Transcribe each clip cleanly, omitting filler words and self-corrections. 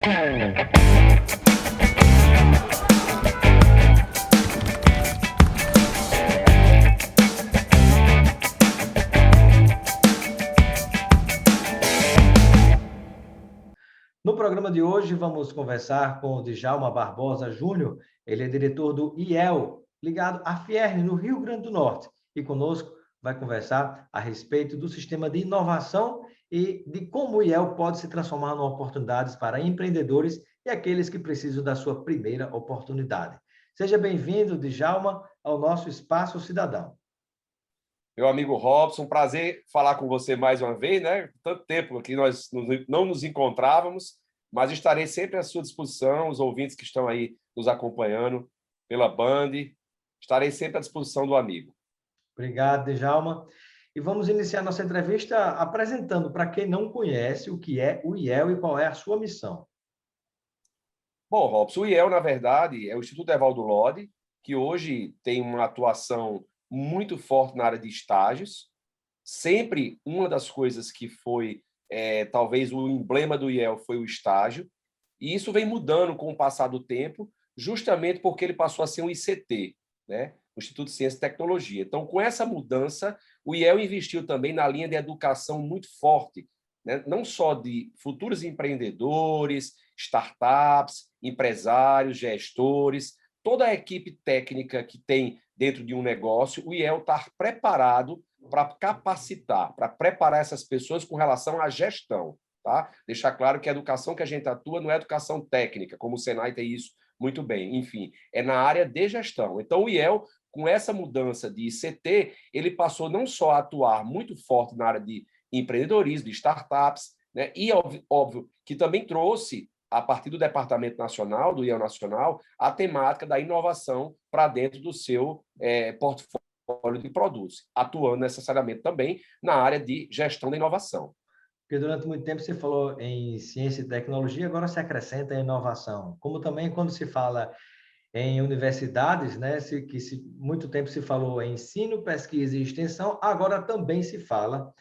No programa de hoje, vamos conversar com o Djalma Barbosa Júnior. Ele é diretor do IEL, ligado à Fierne, no Rio Grande do Norte. E conosco vai conversar a respeito do sistema de inovação e de como o IEL pode se transformar em oportunidades para empreendedores e aqueles que precisam da sua primeira oportunidade. Seja bem-vindo, Djalma, ao nosso Espaço Cidadão. Meu amigo Robson, prazer falar com você mais uma vez, né? Tanto tempo que nós não nos encontrávamos, mas estarei sempre à sua disposição, os ouvintes que estão aí nos acompanhando pela Band, estarei sempre à disposição do amigo. Obrigado, Djalma. E vamos iniciar nossa entrevista apresentando para quem não conhece o que é o IEL e qual é a sua missão. Bom, Robson, o IEL, na verdade, é o Instituto Evaldo Lodge, que hoje tem uma atuação muito forte na área de estágios. Sempre uma das coisas que foi, talvez, o emblema do IEL foi o estágio, e isso vem mudando com o passar do tempo, justamente porque ele passou a ser um ICT, né? O Instituto de Ciência e Tecnologia. Então, com essa mudança, o IEL investiu também na linha de educação muito forte, né? Não só de futuros empreendedores, startups, empresários, gestores, toda a equipe técnica que tem dentro de um negócio, o IEL está preparado para capacitar, para preparar essas pessoas com relação à gestão. Tá? Deixar claro que a educação que a gente atua não é educação técnica, como o Senai tem isso muito bem. Enfim, é na área de gestão. Então, o IEL, com essa mudança de ICT, ele passou não só a atuar muito forte na área de empreendedorismo, de startups, né? E, óbvio, que também trouxe, a partir do Departamento Nacional, do IEL Nacional, a temática da inovação para dentro do seu portfólio de produtos, atuando necessariamente também na área de gestão da inovação. Porque durante muito tempo você falou em ciência e tecnologia, agora se acrescenta a inovação. Como também quando se fala em universidades, né, muito tempo se falou em ensino, pesquisa e extensão, agora também se fala,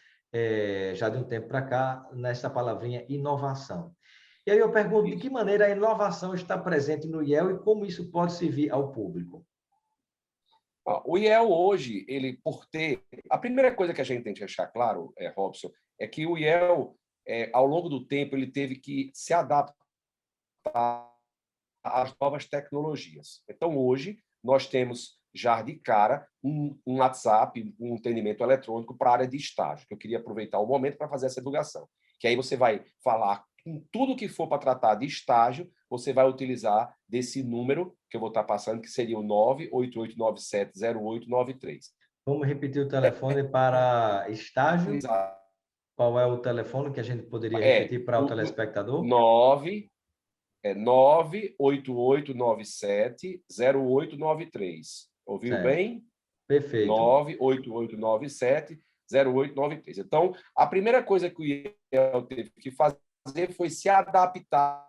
já de um tempo para cá, nessa palavrinha inovação. E aí eu pergunto, de que maneira a inovação está presente no IEL e como isso pode servir ao público? O IEL hoje, ele por ter... A primeira coisa que a gente tem que deixar claro, Robson, é que o IEL, ao longo do tempo, ele teve que se adaptar às novas tecnologias. Então, hoje, nós temos já de cara um WhatsApp, um atendimento eletrônico para a área de estágio, que eu queria aproveitar o momento para fazer essa divulgação. Que aí você vai falar com tudo que for para tratar de estágio, você vai utilizar desse número que eu vou estar passando, que seria o 988970893. Vamos repetir o telefone para estágio. Qual é o telefone que a gente poderia repetir para o telespectador? 988970893. Ouviu Certo. bem? Perfeito. 988970893. Então, a primeira coisa que o IEL teve que fazer foi se adaptar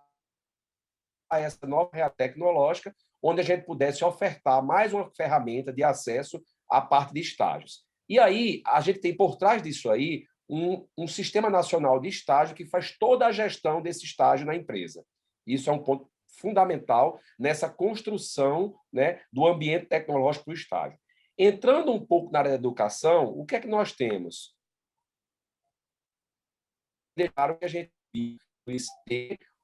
a essa nova realidade tecnológica, onde a gente pudesse ofertar mais uma ferramenta de acesso à parte de estágios. E aí, a gente tem por trás disso aí um sistema nacional de estágio que faz toda a gestão desse estágio na empresa. Isso é um ponto fundamental nessa construção, né, do ambiente tecnológico do estágio. Entrando um pouco na área da educação, o que é que nós temos? Deixaram que a gente viu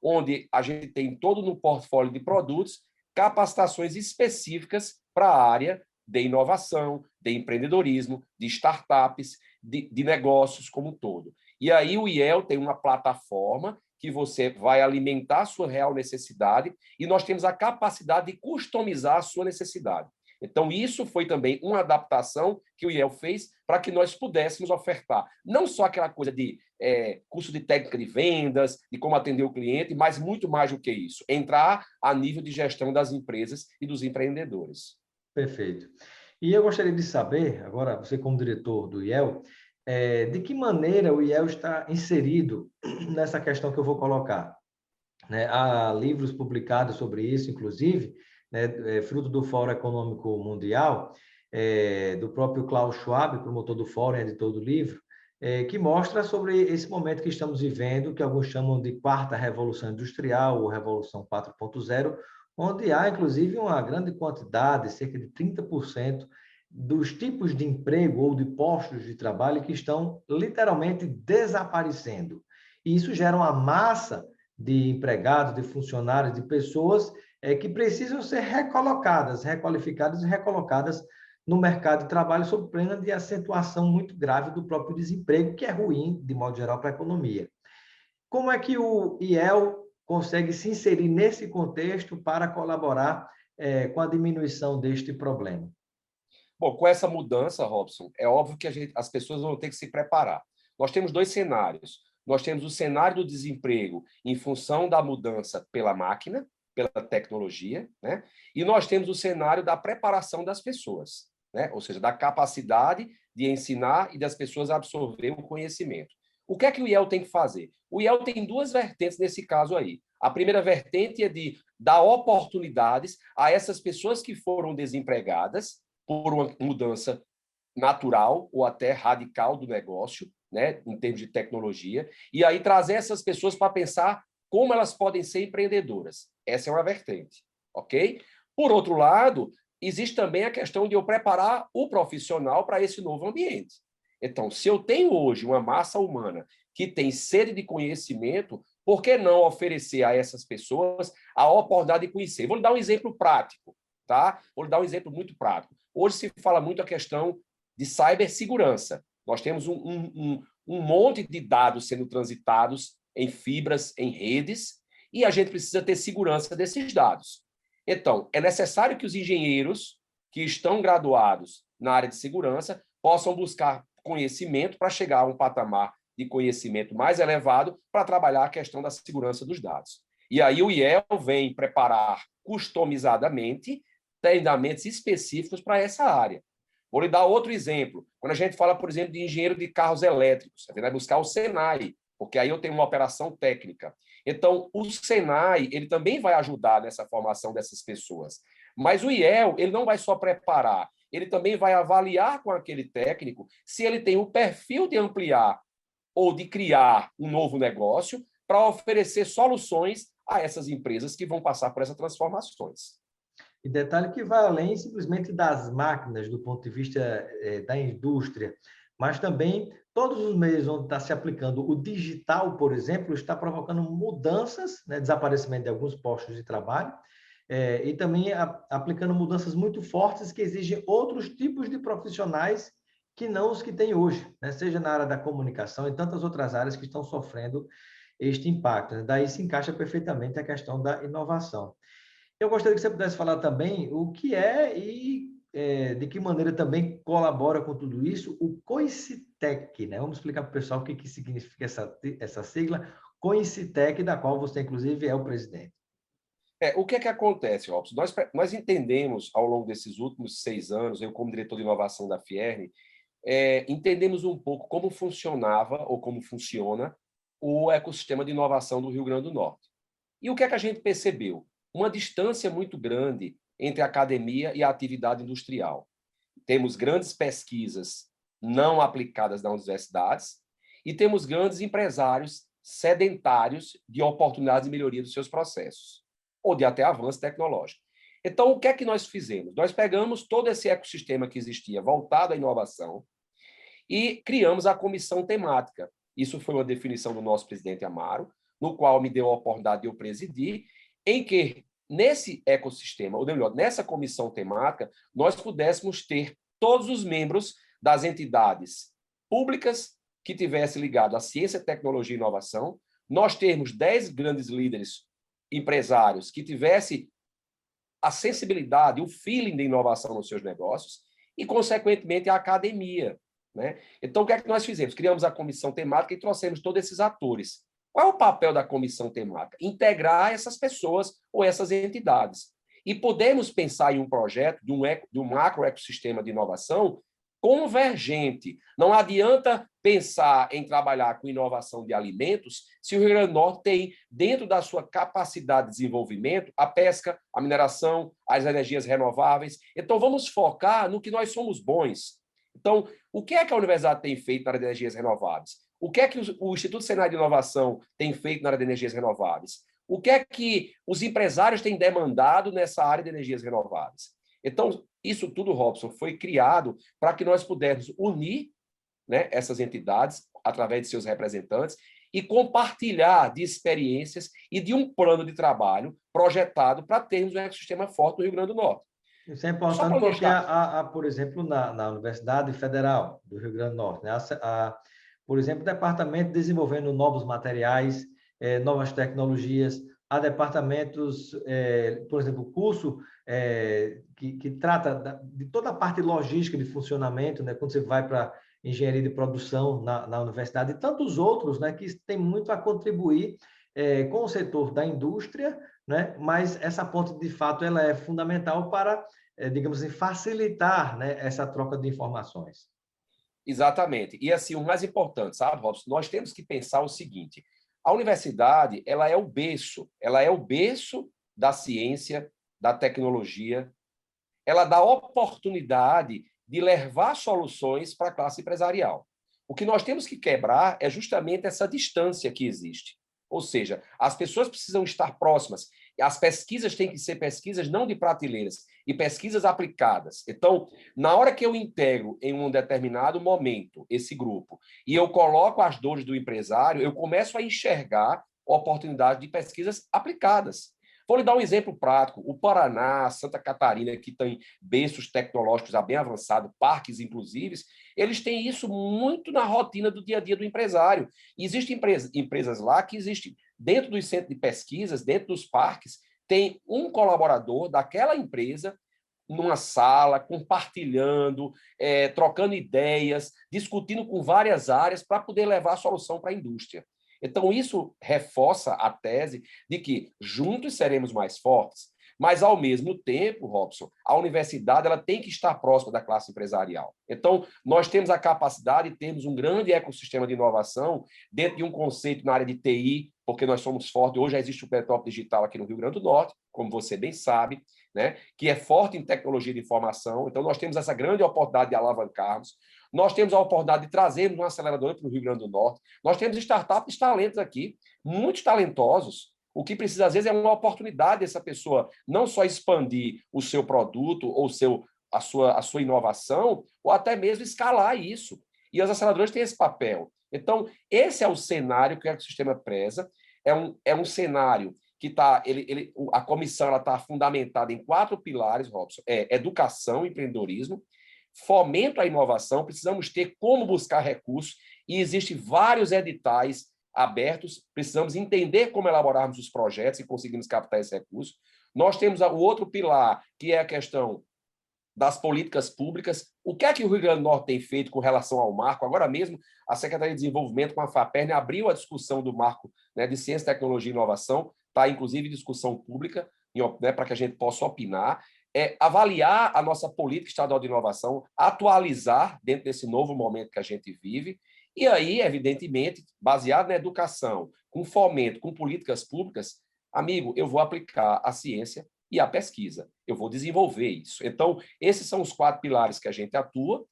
onde a gente tem todo no portfólio de produtos capacitações específicas para a área de inovação, de empreendedorismo, de startups, de negócios como um todo. E aí o IEL tem uma plataforma que você vai alimentar a sua real necessidade e nós temos a capacidade de customizar a sua necessidade. Então, isso foi também uma adaptação que o IEL fez para que nós pudéssemos ofertar não só aquela coisa de curso de técnica de vendas, de como atender o cliente, mas muito mais do que isso, entrar a nível de gestão das empresas e dos empreendedores. Perfeito. E eu gostaria de saber, agora, você como diretor do IEL, de que maneira o IEL está inserido nessa questão que eu vou colocar, né? Há livros publicados sobre isso, inclusive, né, fruto do Fórum Econômico Mundial, do próprio Klaus Schwab, promotor do Fórum, editor do livro, que mostra sobre esse momento que estamos vivendo, que alguns chamam de quarta revolução industrial ou revolução 4.0, onde há, inclusive, uma grande quantidade, cerca de 30%, dos tipos de emprego ou de postos de trabalho que estão literalmente desaparecendo. E isso gera uma massa de empregados, de funcionários, de pessoas que precisam ser recolocadas, requalificadas e recolocadas no mercado de trabalho sob pena de acentuação muito grave do próprio desemprego, que é ruim, de modo geral, para a economia. Como é que o IEL consegue se inserir nesse contexto para colaborar com a diminuição deste problema? Bom, com essa mudança, Robson, é óbvio que as pessoas vão ter que se preparar. Nós temos dois cenários. Nós temos o cenário do desemprego em função da mudança pela máquina, pela tecnologia, né? E nós temos o cenário da preparação das pessoas, né? Ou seja, da capacidade de ensinar e das pessoas absorver o conhecimento. O que é que o IEL tem que fazer? O IEL tem duas vertentes nesse caso aí. A primeira vertente é de dar oportunidades a essas pessoas que foram desempregadas por uma mudança natural ou até radical do negócio, né, em termos de tecnologia, e aí trazer essas pessoas para pensar como elas podem ser empreendedoras. Essa é uma vertente, ok? Por outro lado, existe também a questão de eu preparar o profissional para esse novo ambiente. Então, se eu tenho hoje uma massa humana que tem sede de conhecimento, por que não oferecer a essas pessoas a oportunidade de conhecer? Vou lhe dar um exemplo prático, tá? Vou lhe dar um exemplo muito prático. Hoje se fala muito a questão de cibersegurança. Nós temos um monte de dados sendo transitados em fibras, em redes, e a gente precisa ter segurança desses dados. Então, é necessário que os engenheiros que estão graduados na área de segurança possam buscar conhecimento para chegar a um patamar de conhecimento mais elevado para trabalhar a questão da segurança dos dados. E aí o IEL vem preparar customizadamente treinamentos específicos para essa área. Vou lhe dar outro exemplo. Quando a gente fala, por exemplo, de engenheiro de carros elétricos, a gente vai buscar o Senai, porque aí eu tenho uma operação técnica. Então, o Senai, ele também vai ajudar nessa formação dessas pessoas. Mas o IEL, ele não vai só preparar, ele também vai avaliar com aquele técnico se ele tem o perfil de ampliar ou de criar um novo negócio para oferecer soluções a essas empresas que vão passar por essas transformações. E detalhe que vai além simplesmente das máquinas, do ponto de vista da indústria, mas também todos os meios onde está se aplicando o digital, por exemplo, está provocando mudanças, né, desaparecimento de alguns postos de trabalho, e também aplicando mudanças muito fortes que exigem outros tipos de profissionais que não os que tem hoje, né? Seja na área da comunicação e tantas outras áreas que estão sofrendo este impacto, né? Daí se encaixa perfeitamente a questão da inovação. Eu gostaria que você pudesse falar também o que é e de que maneira também colabora com tudo isso o COICITEC, né? Vamos explicar para o pessoal o que significa essa sigla, COICITEC, da qual você, inclusive, é o presidente. O que é que acontece, Robson? Nós entendemos, ao longo desses últimos 6 anos, eu como diretor de inovação da Fierne, entendemos um pouco como funcionava ou como funciona o ecossistema de inovação do Rio Grande do Norte. E o que é que a gente percebeu? Uma distância muito grande entre a academia e a atividade industrial. Temos grandes pesquisas não aplicadas nas universidades e temos grandes empresários sedentários de oportunidades de melhoria dos seus processos, ou de até avanço tecnológico. Então, o que é que nós fizemos? Nós pegamos todo esse ecossistema que existia voltado à inovação e criamos a comissão temática. Isso foi uma definição do nosso presidente Amaro, no qual me deu a oportunidade de eu presidir, em que, nesse ecossistema, ou melhor, nessa comissão temática, nós pudéssemos ter todos os membros das entidades públicas que tivessem ligado à ciência, tecnologia e inovação, nós termos 10 grandes líderes empresários que tivessem a sensibilidade, o feeling de inovação nos seus negócios e, consequentemente, a academia, né? Então, o que é que nós fizemos? Criamos a comissão temática e trouxemos todos esses atores. Qual é o papel da comissão temática? Integrar essas pessoas ou essas entidades. E podemos pensar em um projeto de um macro ecossistema de inovação convergente. Não adianta pensar em trabalhar com inovação de alimentos se o Rio Grande do Norte tem, dentro da sua capacidade de desenvolvimento, a pesca, a mineração, as energias renováveis. Então, vamos focar no que nós somos bons. Então, o que é que a universidade tem feito na área de energias renováveis? O que é que o Instituto Senai de Inovação tem feito na área de energias renováveis? O que é que os empresários têm demandado nessa área de energias renováveis? Então, isso tudo, Robson, foi criado para que nós pudéssemos unir, né, essas entidades através de seus representantes e compartilhar de experiências e de um plano de trabalho projetado para termos um ecossistema forte no Rio Grande do Norte. Isso é Só importante para porque, deixar... por exemplo, na Universidade Federal do Rio Grande do Norte, né? Por exemplo, o departamento desenvolvendo novos materiais, novas tecnologias, há departamentos, por exemplo, o curso que trata de toda a parte logística de funcionamento, né? Quando você vai para engenharia de produção na universidade, e tantos outros, né? Que têm muito a contribuir com o setor da indústria, né? Mas essa ponte, de fato, ela é fundamental para, digamos assim, facilitar, né, essa troca de informações. Exatamente. E assim, o mais importante, sabe, Robson, nós temos que pensar o seguinte: a universidade, ela é o berço da ciência, da tecnologia, ela dá oportunidade de levar soluções para a classe empresarial. O que nós temos que quebrar é justamente essa distância que existe. Ou seja, as pessoas precisam estar próximas. As pesquisas têm que ser pesquisas não de prateleiras, e pesquisas aplicadas. Então, na hora que eu integro em um determinado momento esse grupo e eu coloco as dores do empresário, eu começo a enxergar oportunidades de pesquisas aplicadas. Vou lhe dar um exemplo prático. O Paraná, Santa Catarina, que tem berços tecnológicos já bem avançados, parques inclusive, eles têm isso muito na rotina do dia a dia do empresário. E existem empresas lá que existem dentro dos centros de pesquisas, dentro dos parques, tem um colaborador daquela empresa numa sala, compartilhando, trocando ideias, discutindo com várias áreas para poder levar a solução para a indústria. Então, isso reforça a tese de que juntos seremos mais fortes, mas, ao mesmo tempo, Robson, a universidade ela tem que estar próxima da classe empresarial. Então, nós temos a capacidade de termos um grande ecossistema de inovação dentro de um conceito na área de TI, porque nós somos fortes. Hoje já existe o Petrópolis Digital aqui no Rio Grande do Norte, como você bem sabe, né, que é forte em tecnologia de informação. Então, nós temos essa grande oportunidade de alavancarmos. Nós temos a oportunidade de trazermos um acelerador para o Rio Grande do Norte. Nós temos startups de talentos aqui, muitos talentosos. O que precisa, às vezes, é uma oportunidade dessa pessoa não só expandir o seu produto ou a sua inovação, ou até mesmo escalar isso. E as aceleradoras têm esse papel. Então, esse é o cenário que o ecossistema preza. É um cenário que a comissão está fundamentada em 4 pilares, Robson: educação, empreendedorismo, fomento à inovação, precisamos ter como buscar recursos, e existem vários editais abertos, precisamos entender como elaborarmos os projetos e conseguirmos captar esse recurso. Nós temos o outro pilar, que é a questão das políticas públicas. O que é que o Rio Grande do Norte tem feito com relação ao marco? Agora mesmo, a Secretaria de Desenvolvimento, com a FAPERN, abriu a discussão do marco, né, de ciência, tecnologia e inovação, está inclusive em discussão pública, né, para que a gente possa opinar, avaliar a nossa política estadual de inovação, atualizar dentro desse novo momento que a gente vive, e aí, evidentemente, baseado na educação, com fomento, com políticas públicas, amigo, eu vou aplicar a ciência e a pesquisa. Eu vou desenvolver isso. Então, esses são os 4 pilares que a gente atua.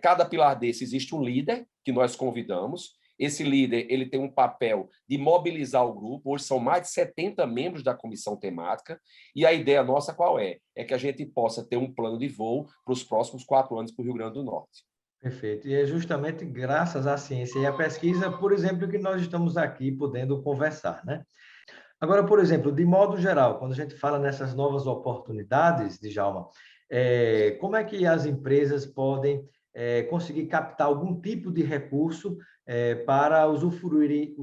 Cada pilar desse existe um líder que nós convidamos. Esse líder ele tem um papel de mobilizar o grupo. Hoje são mais de 70 membros da comissão temática. E a ideia nossa qual é? É que a gente possa ter um plano de voo para os próximos 4 anos para o Rio Grande do Norte. Perfeito. E é justamente graças à ciência e à pesquisa, por exemplo, que nós estamos aqui podendo conversar, né? Agora, por exemplo, de modo geral, quando a gente fala nessas novas oportunidades, Djalma, como é que as empresas podem conseguir captar algum tipo de recurso para usufruírem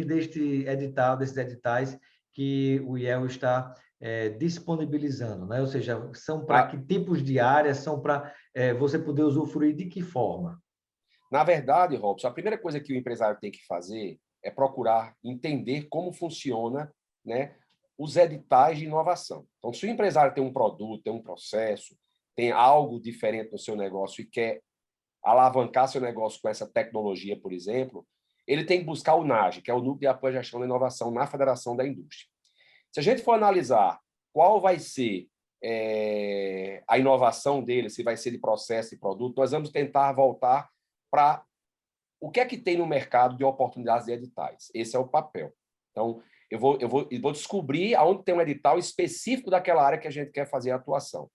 desses editais que o IEL está disponibilizando, né? Ou seja, são para que tipos de áreas, são para você poder usufruir de que forma? Na verdade, Robson, a primeira coisa que o empresário tem que fazer é procurar entender como funciona, né, os editais de inovação. Então, se o empresário tem um produto, tem um processo, tem algo diferente no seu negócio e quer alavancar seu negócio com essa tecnologia, por exemplo, ele tem que buscar o NAGE, que é o Núcleo de Apoio à Gestão da Inovação na Federação da Indústria. Se a gente for analisar qual vai ser a inovação dele, se vai ser de processo e produto, nós vamos tentar voltar para o que é que tem no mercado de oportunidades de editais. Esse é o papel. Então, eu vou descobrir aonde tem um edital específico daquela área que a gente quer fazer a atuação.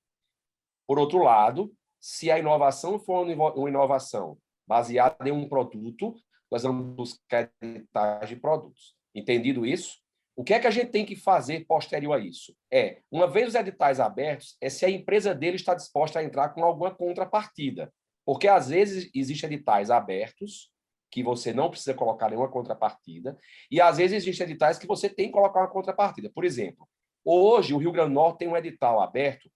Por outro lado, se a inovação for uma inovação baseada em um produto, nós vamos buscar editais de produtos. Entendido isso? O que é que a gente tem que fazer posterior a isso? Uma vez os editais abertos, se a empresa dele está disposta a entrar com alguma contrapartida. Porque, às vezes, existem editais abertos que você não precisa colocar nenhuma contrapartida, e, às vezes, existem editais que você tem que colocar uma contrapartida. Por exemplo, hoje, o Rio Grande do Norte tem um edital aberto,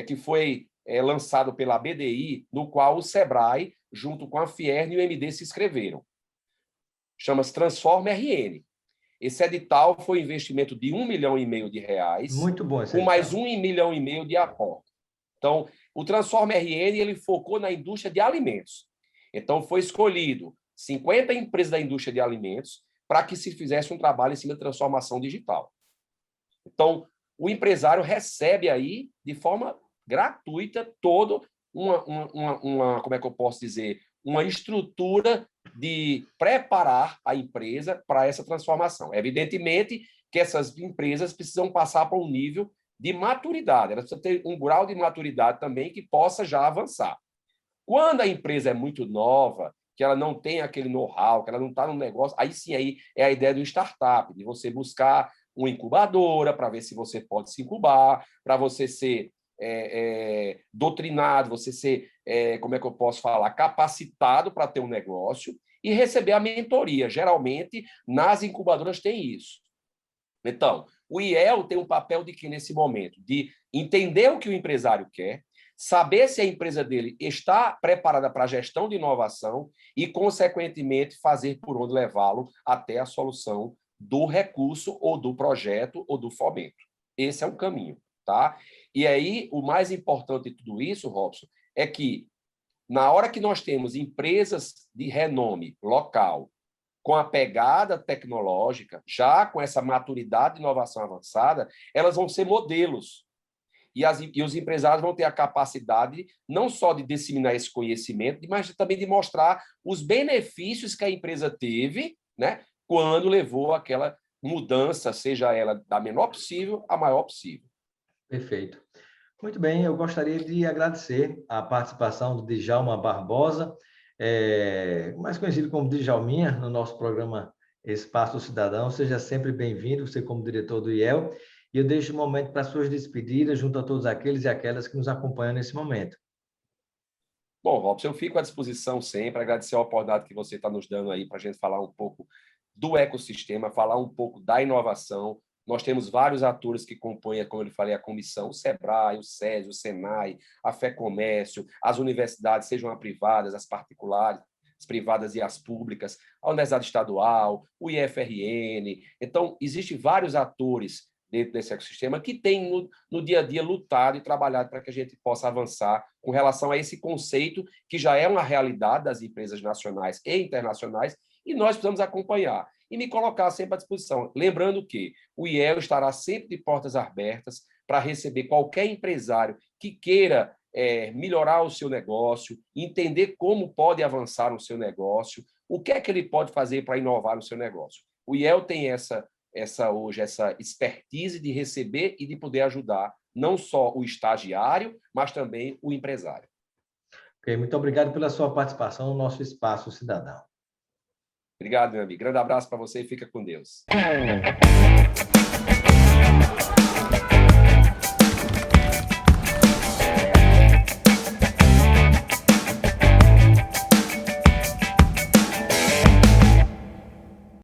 que foi lançado pela BDI, no qual o Sebrae, junto com a Fiern e o MD, se inscreveram. Chama-se Transforma RN. Esse edital foi um investimento de R$1,5 milhão, Muito bom esse com edital. mais R$1,5 milhão de aporte. Então, o Transforma RN ele focou na indústria de alimentos. Então, foi escolhido 50 empresas da indústria de alimentos para que se fizesse um trabalho em cima da transformação digital. Então, o empresário recebe aí, de forma gratuita, toda como é que eu posso dizer, uma estrutura de preparar a empresa para essa transformação. Evidentemente que essas empresas precisam passar para um nível de maturidade, elas precisam ter um grau de maturidade também que possa já avançar. Quando a empresa é muito nova, que ela não tem aquele know-how, que ela não está no negócio, aí sim aí é a ideia do startup, de você buscar uma incubadora para ver se você pode se incubar, para você ser doutrinado, você ser, como é que eu posso falar, capacitado para ter um negócio e receber a mentoria. Geralmente, nas incubadoras tem isso. Então, o IEL tem um papel de que, nesse momento, de entender o que o empresário quer, saber se a empresa dele está preparada para a gestão de inovação e, consequentemente, fazer por onde levá-lo até a solução do recurso ou do projeto ou do fomento. Esse é um caminho, tá? E aí, o mais importante de tudo isso, Robson, é que, na hora que nós temos empresas de renome local, com a pegada tecnológica, já com essa maturidade de inovação avançada, elas vão ser modelos. E os empresários vão ter a capacidade não só de disseminar esse conhecimento, mas também de mostrar os benefícios que a empresa teve, né, quando levou aquela mudança, seja ela da menor possível à maior possível. Perfeito. Muito bem, eu gostaria de agradecer a participação do Djalma Barbosa, mais conhecido como Djalminha, no nosso programa Espaço Cidadão. Seja sempre bem-vindo, você como diretor do IEL, e eu deixo um momento para suas despedidas junto a todos aqueles e aquelas que nos acompanham nesse momento. Bom, Robson, eu fico à disposição sempre, agradecer a oportunidade que você está nos dando aí para a gente falar um pouco do ecossistema, falar um pouco da inovação. Nós temos vários atores que compõem, como eu falei, a comissão, o Sebrae, o SESI, o Senai, a FEComércio, as universidades, sejam as privadas, as particulares, as privadas e as públicas, a Universidade Estadual, o IFRN. Então, existem vários atores dentro desse ecossistema que têm, no dia a dia, lutado e trabalhado para que a gente possa avançar com relação a esse conceito que já é uma realidade das empresas nacionais e internacionais, e nós precisamos acompanhar e me colocar sempre à disposição. Lembrando que o IEL estará sempre de portas abertas para receber qualquer empresário que queira melhorar o seu negócio, entender como pode avançar no seu negócio, o que é que ele pode fazer para inovar no seu negócio. O IEL tem hoje essa expertise de receber e de poder ajudar não só o estagiário, mas também o empresário. Ok, muito obrigado pela sua participação no nosso Espaço Cidadão. Obrigado, meu amigo. Grande abraço para você e fica com Deus.